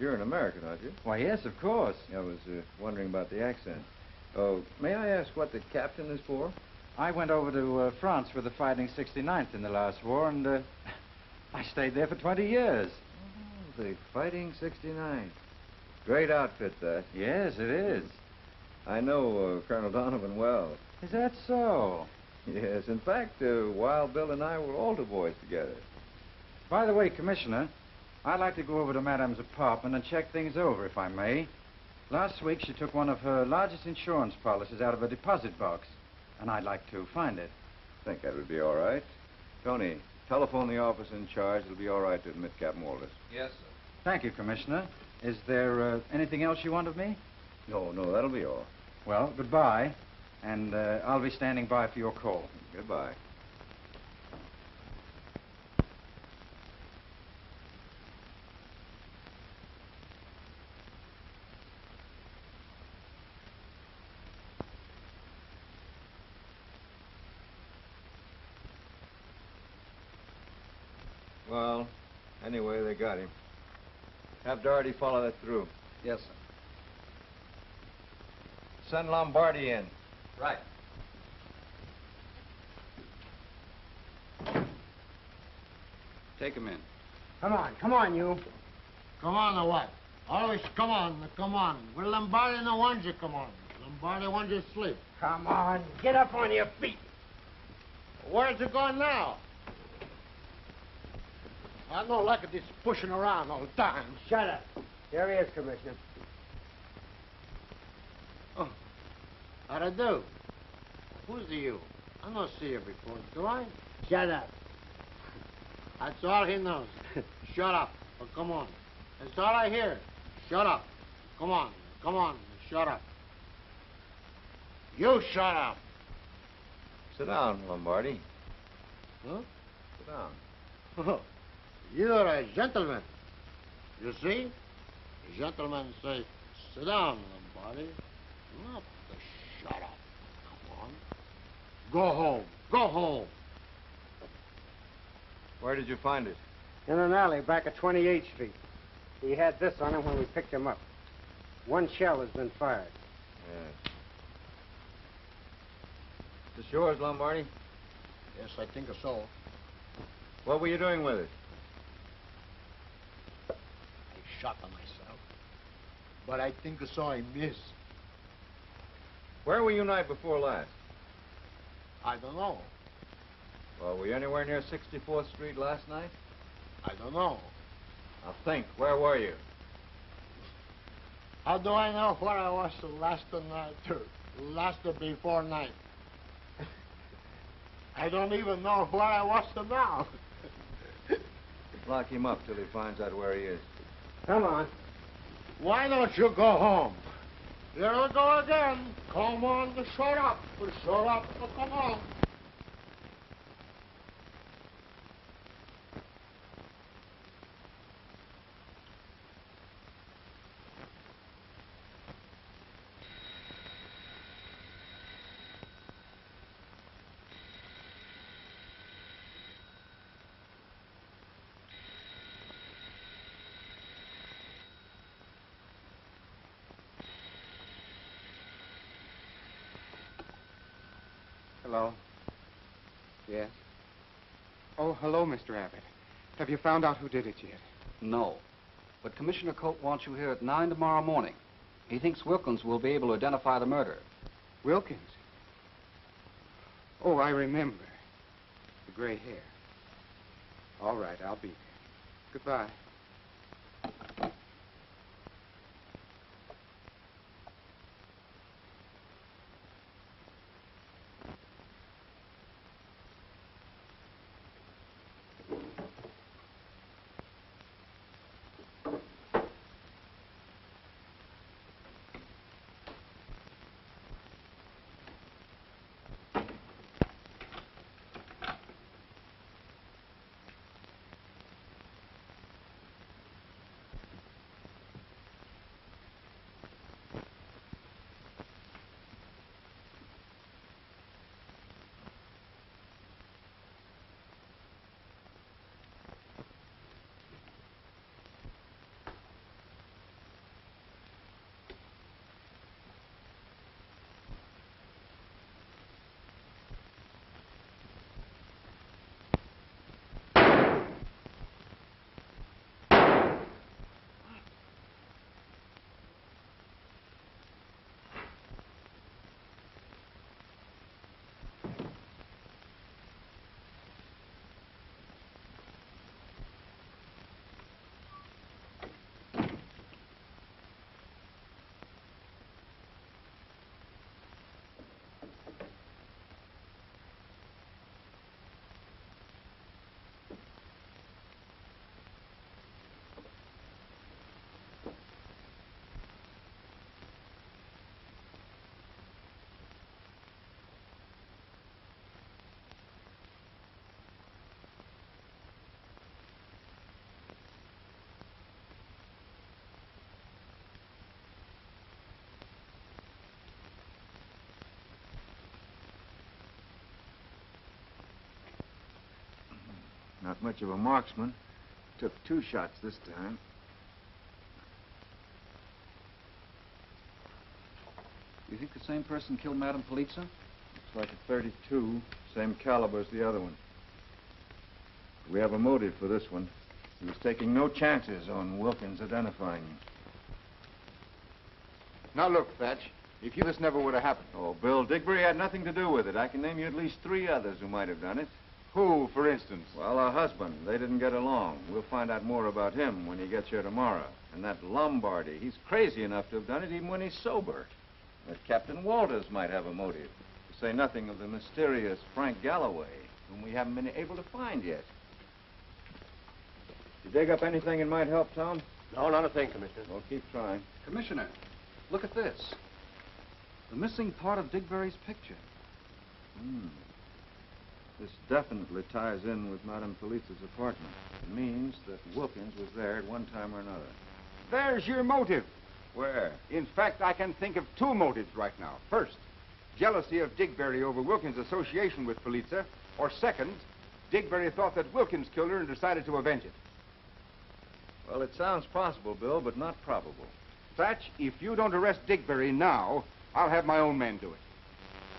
You're an American, aren't you? Why, yes, of course. I was wondering about the accent. Oh, may I ask what the captain is for? I went over to France with the Fighting 69th in the last war, and I stayed there for 20 years. Oh, the Fighting 69. Great outfit, that. Yes, it is. I know Colonel Donovan well. Is that so? Yes. In fact, Wild Bill and I were altar boys together. By the way, Commissioner, I'd like to go over to Madame's apartment and check things over, if I may. Last week, she took one of her largest insurance policies out of a deposit box, and I'd like to find it. I think that would be all right. Tony, telephone the officer in charge. It'll be all right to admit Captain Walters. Yes, sir. Thank you, Commissioner. Is there anything else you want of me? No, that'll be all. Well, goodbye, and I'll be standing by for your call. Goodbye. Well, anyway, they got him. Have Doherty follow that through. Yes, sir. Send Lombardi in. Right. Take him in. Come on, you. Come on or what? Always come on. Well, Lombardi no wants you come on. Lombardi wants you to sleep. Come on, get up on your feet. Where's you going now? I don't like this pushing around all the time. Shut up. Here he is, Commissioner. Oh, how'd I do? Who's you? I don't see you before, do I? Shut up. That's all he knows. Shut up. Oh, come on. That's all I hear. Shut up. Come on. Shut up. You shut up. Sit down, Lombardi. Huh? Sit down. Oh, you're a gentleman. You see? The gentlemen say, sit down, Lombardi. Not to shut up. Come on. Go home. Where did you find it? In an alley back at 28th Street. He had this on him when we picked him up. One shell has been fired. Yeah. Is this yours, Lombardi? Yes, I think so. What were you doing with it? I shot myself. But I think so I missed. Where were you night before last? I don't know. Well, were you anywhere near 64th Street last night? I don't know. Now think, where were you? How do I know where I was the last night or last before night? I don't even know where I was now. Lock him up till he finds out where he is. Come on. Why don't you go home? Here we go again. Come on, shut up. Shut up. Come on. Hello? Yes? Oh, hello, Mr. Abbott. Have you found out who did it yet? No. But Commissioner Colt wants you here at 9 tomorrow morning. He thinks Wilkins will be able to identify the murderer. Wilkins? Oh, I remember. The gray hair. All right, I'll be there. Goodbye. Not much of a marksman. Took 2 shots this time. You think the same person killed Madame Politza? Looks like a 32, same caliber as the other one. We have a motive for this one. He was taking no chances on Wilkins identifying him. Now look, Thatch, if this never would have happened. Oh, Bill, Digberry had nothing to do with it. I can name you at least 3 others who might have done it. Who, for instance? Well, her husband. They didn't get along. We'll find out more about him when he gets here tomorrow. And that Lombardi, he's crazy enough to have done it even when he's sober. That Captain Walters might have a motive. To say nothing of the mysterious Frank Galloway, whom we haven't been able to find yet. You dig up anything that might help, Tom? No, not a thing, Commissioner. Well, keep trying. Commissioner, look at this. The missing part of Digberry's picture. This definitely ties in with Madame Polizza's apartment. It means that Wilkins was there at one time or another. There's your motive. Where? In fact, I can think of 2 motives right now. First, jealousy of Digberry over Wilkins' association with Polizza. Or second, Digberry thought that Wilkins killed her and decided to avenge it. Well, it sounds possible, Bill, but not probable. Thatch, if you don't arrest Digberry now, I'll have my own men do it.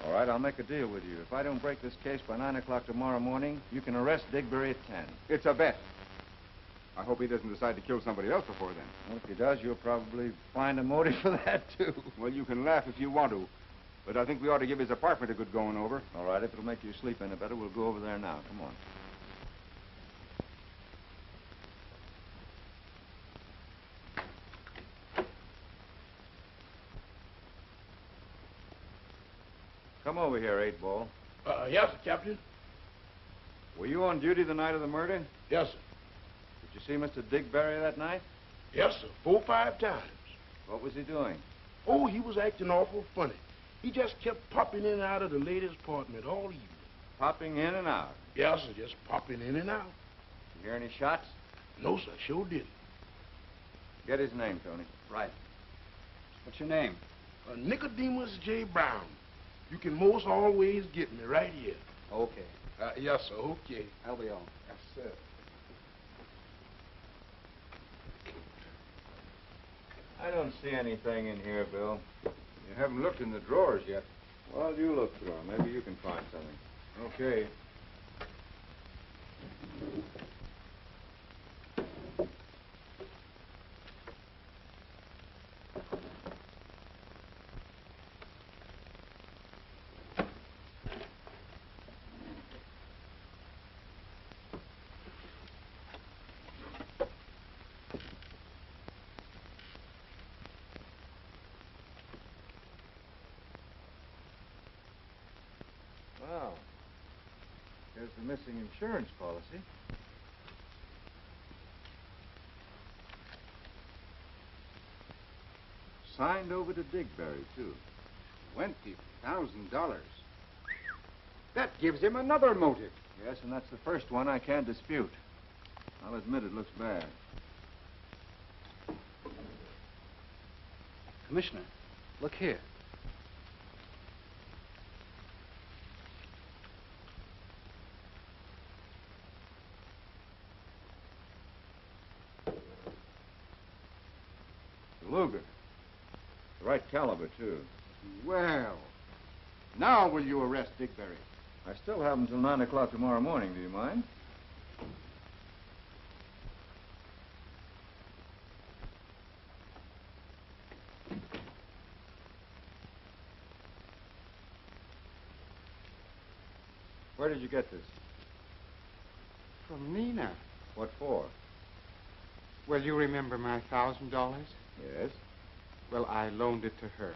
All right, I'll make a deal with you. If I don't break this case by 9 o'clock tomorrow morning, you can arrest Digberry at 10. It's a bet. I hope he doesn't decide to kill somebody else before then. Well, if he does, you'll probably find a motive for that, too. Well, you can laugh if you want to, but I think we ought to give his apartment a good going over. All right, if it'll make you sleep any better, we'll go over there now. Come on. Come over here, 8-Ball. Yes, sir, Captain. Were you on duty the night of the murder? Yes, sir. Did you see Mr. Digberry that night? Yes, sir. 4 or 5 times. What was he doing? Oh, he was acting awful funny. He just kept popping in and out of the lady's apartment all evening. Popping in and out? Yes, sir, just popping in and out. You hear any shots? No, sir, sure didn't. Get his name, Tony. Right. What's your name? Nicodemus J. Brown. You can most always get me right here. Okay. Yes, sir, okay. That'll be all. Yes, sir. I don't see anything in here, Bill. You haven't looked in the drawers yet. Well, you look through them. Maybe you can find something. Okay. Well, here's the missing insurance policy. Signed over to Digberry, too. $20,000. That gives him another motive. Yes, and that's the first one I can't dispute. I'll admit it looks bad. Commissioner, look here. Luger. The right caliber, too. Well, now will you arrest Digberry? I still have until 9 o'clock tomorrow morning. Do you mind? Where did you get this? From Nina. What for? Well, you remember my $1,000? Yes. Well, I loaned it to her.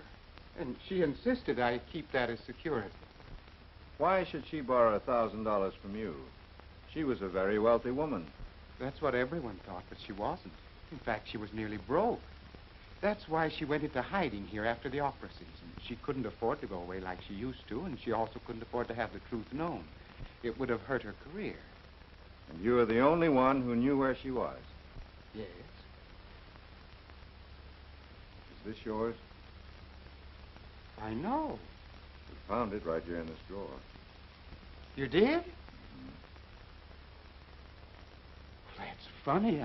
And she insisted I keep that as security. Why should she borrow $1,000 from you? She was a very wealthy woman. That's what everyone thought, but she wasn't. In fact, she was nearly broke. That's why she went into hiding here after the opera season. She couldn't afford to go away like she used to, and she also couldn't afford to have the truth known. It would have hurt her career. And you were the only one who knew where she was? Yes. Is this yours? I know. We found it right here in this drawer. You did? Mm-hmm. You did? Well, I don't see anything in here. Well, now will you arrest Digberry? I still have until 9 o'clock tomorrow morning. Do you mind? funny.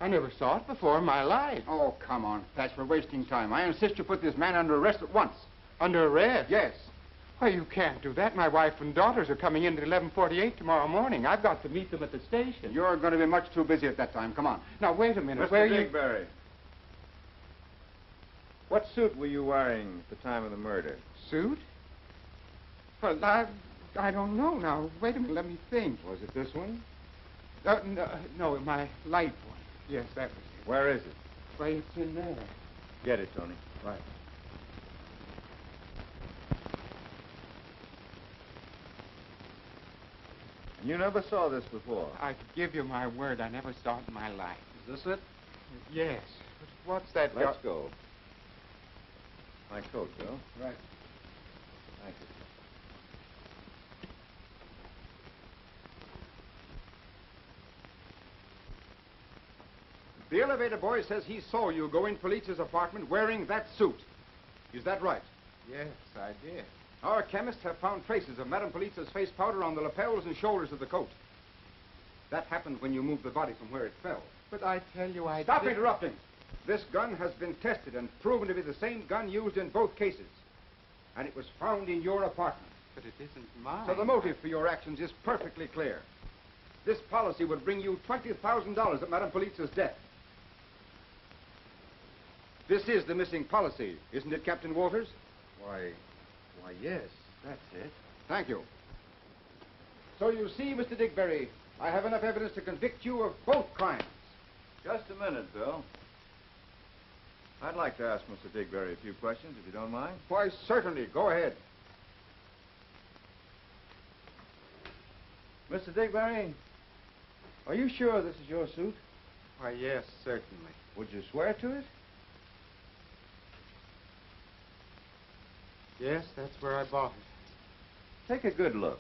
I never saw it before in my life. Oh, come on, Thatch. We're wasting time. I insist you put this man under arrest at once. Under arrest? Yes. Why, you can't do that. My wife and daughters are coming in at 11:48 tomorrow morning. I've got to meet them at the station. You're going to be much too busy at that time. Come on. Now, wait a minute. Mr. Digberry, what suit were you wearing at the time of the murder? Suit? Well, I don't know now. Wait a minute. Let me think. Was it this one? No, my light one. Yes, that was it. Where is it? Why, it's in there. Get it, Tony. Right. You never saw this before? I give you my word, I never saw it in my life. Is this it? Yes. But what's that? Let's go. My coat, Bill. Right. Thank you. The elevator boy says he saw you go in Polizza's apartment wearing that suit. Is that right? Yes, I did. Our chemists have found traces of Madame Polizza's face powder on the lapels and shoulders of the coat. That happened when you moved the body from where it fell. But I tell you, Stop interrupting! This gun has been tested and proven to be the same gun used in both cases. And it was found in your apartment. But it isn't mine. So the motive for your actions is perfectly clear. This policy would bring you $20,000 at Madame Polizza's death. This is the missing policy, isn't it, Captain Walters? Why, yes, that's it. Thank you. So you see, Mr. Digberry, I have enough evidence to convict you of both crimes. Just a minute, Bill. I'd like to ask Mr. Digberry a few questions, if you don't mind. Why, certainly. Go ahead. Mr. Digberry, are you sure this is your suit? Why, yes, certainly. Would you swear to it? Yes, that's where I bought it. Take a good look.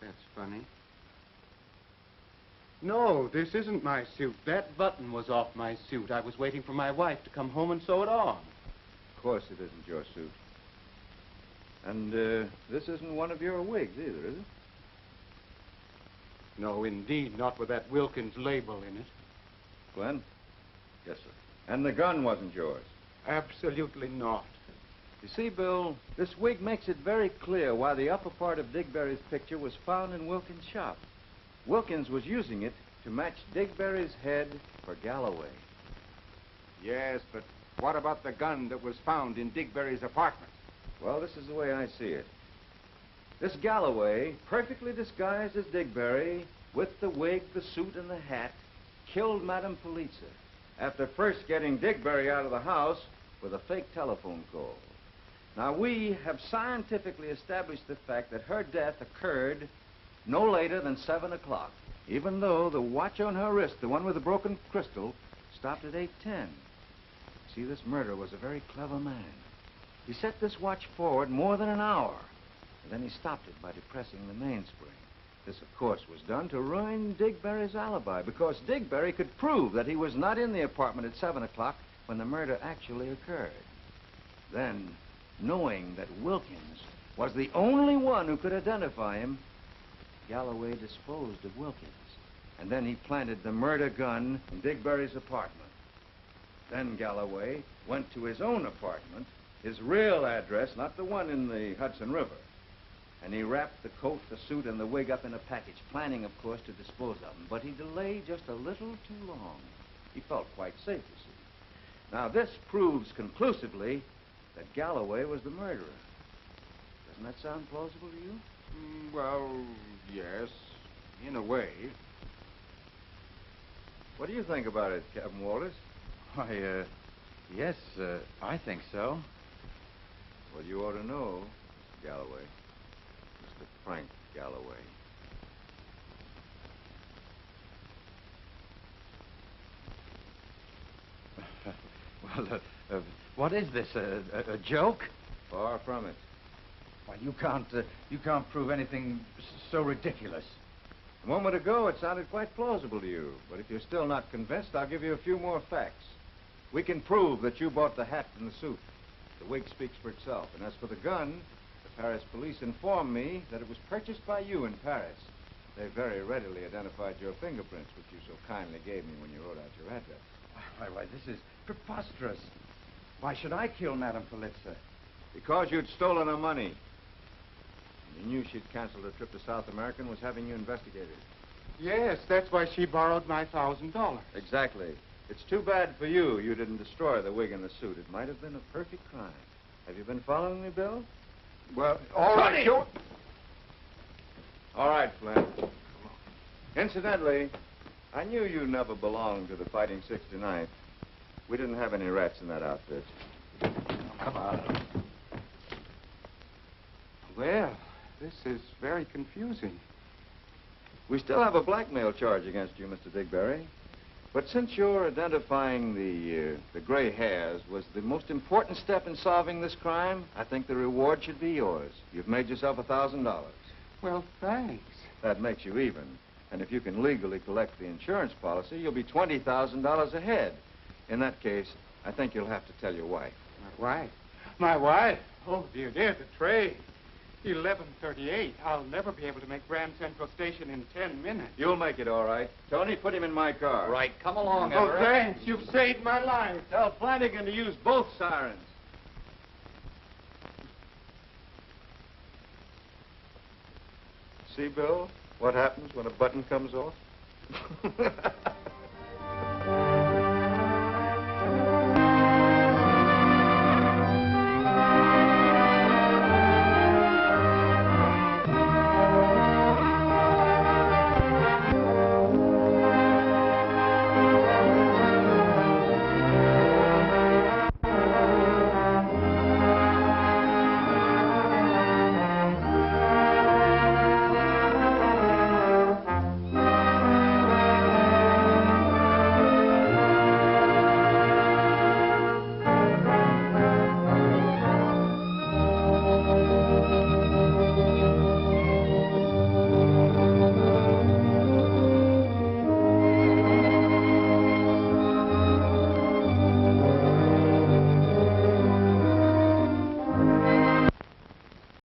That's funny. No, this isn't my suit. That button was off my suit. I was waiting for my wife to come home and sew it on. Of course it isn't your suit. And this isn't one of your wigs either, is it? No, indeed, not with that Wilkins label in it. Glenn? Yes, sir. And the gun wasn't yours? Absolutely not. You see, Bill, this wig makes it very clear why the upper part of Digberry's picture was found in Wilkins' shop. Wilkins was using it to match Digberry's head for Galloway. Yes, but what about the gun that was found in Digberry's apartment? Well, this is the way I see it. This Galloway, perfectly disguised as Digberry, with the wig, the suit, and the hat, killed Madame Politza after first getting Digberry out of the house with a fake telephone call. Now, we have scientifically established the fact that her death occurred no later than 7 o'clock, even though the watch on her wrist, the one with the broken crystal, stopped at 8:10. See, this murderer was a very clever man. He set this watch forward more than an hour, and then he stopped it by depressing the mainspring. This, of course, was done to ruin Digberry's alibi, because Digberry could prove that he was not in the apartment at 7 o'clock when the murder actually occurred. Then, knowing that Wilkins was the only one who could identify him, Galloway disposed of Wilkins. And then he planted the murder gun in Digberry's apartment. Then Galloway went to his own apartment, his real address, not the one in the Hudson River. And he wrapped the coat, the suit, and the wig up in a package, planning, of course, to dispose of them. But he delayed just a little too long. He felt quite safe, you see. Now, this proves conclusively that Galloway was the murderer. Doesn't that sound plausible to you? Well, yes, in a way. What do you think about it, Captain Walters? Why, yes, I think so. Well, you ought to know, Mr. Galloway. Mr. Frank Galloway. Well, what is this, a joke? Far from it. Why, you can't prove anything so ridiculous. A moment ago, it sounded quite plausible to you. But if you're still not convinced, I'll give you a few more facts. We can prove that you bought the hat and the suit. The wig speaks for itself. And as for the gun, the Paris police informed me that it was purchased by you in Paris. They very readily identified your fingerprints, which you so kindly gave me when you wrote out your address. Why, this is preposterous. Why should I kill Madame Politza? Because you'd stolen her money. And you knew she'd canceled her trip to South America and was having you investigated. Yes, that's why she borrowed my $1,000. Exactly. It's too bad for you didn't destroy the wig and the suit. It might have been a perfect crime. Have you been following me, Bill? Well, all right, Joe. All right, Flint. Incidentally, I knew you never belonged to the Fighting 69th. We didn't have any rats in that outfit. Come on. Well, this is very confusing. We still have a blackmail charge against you, Mr. Digberry. But since your identifying the gray hairs was the most important step in solving this crime, I think the reward should be yours. You've made yourself $1,000. Well, thanks. That makes you even. And if you can legally collect the insurance policy, you'll be $20,000 ahead. In that case, I think you'll have to tell your wife. My wife? My wife? Oh, dear, the train. 11:38. I'll never be able to make Grand Central Station in 10 minutes. You'll make it all right. Tony, put him in my car. Right. Come along, Oh, Everett. thanks. You've saved my life. Tell Flanagan to use both sirens. See, Bill, what happens when a button comes off?